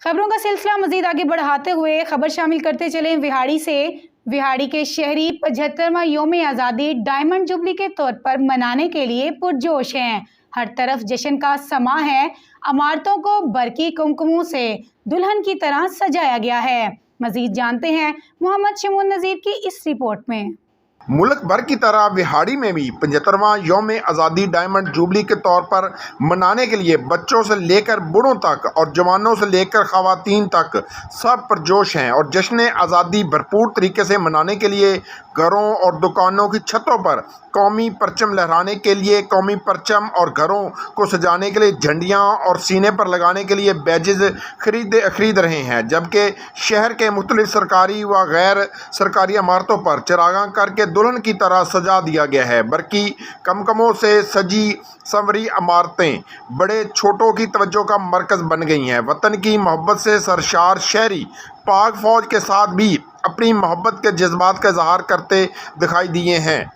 खबरों का सिलसिला मजीद आगे बढ़ाते हुए खबर शामिल करते चले विहाड़ी से। विहाड़ी के शहरी 75वां योम आज़ादी डायमंड जुबली के तौर पर मनाने के लिए पुरजोश हैं। हर तरफ जश्न का समा है। इमारतों को बरकी कुमकुमों से दुल्हन की तरह सजाया गया है। मजीद जानते हैं मोहम्मद शमून नज़ीर की इस रिपोर्ट में। मुल्क भर की तरह विहाड़ी में भी 75वां यौम आज़ादी डायमंड जुबली के तौर पर मनाने के लिए बच्चों से लेकर बूढ़ों तक और जवानों से लेकर ख़वातीन तक सब पुरजोश हैं और जश्न आज़ादी भरपूर तरीके से मनाने के लिए घरों और दुकानों की छतों पर कौमी परचम लहराने के लिए कौमी परचम और घरों को सजाने के लिए झंडियाँ और सीने पर लगाने के लिए बैजेज खरीद रहे हैं, जबकि शहर के मुख्तलिफ सरकारी व गैर सरकारी इमारतों पर चरागां करके दुल्हन की तरह सजा दिया गया है। बरकी कमकमों से सजी संवरी इमारतें बड़े छोटों की तवज्जो का मरकज़ बन गई हैं। वतन की मोहब्बत से सरशार शहरी पाक फ़ौज के साथ भी अपनी मोहब्बत के जज्बात का इजहार करते दिखाई दिए हैं।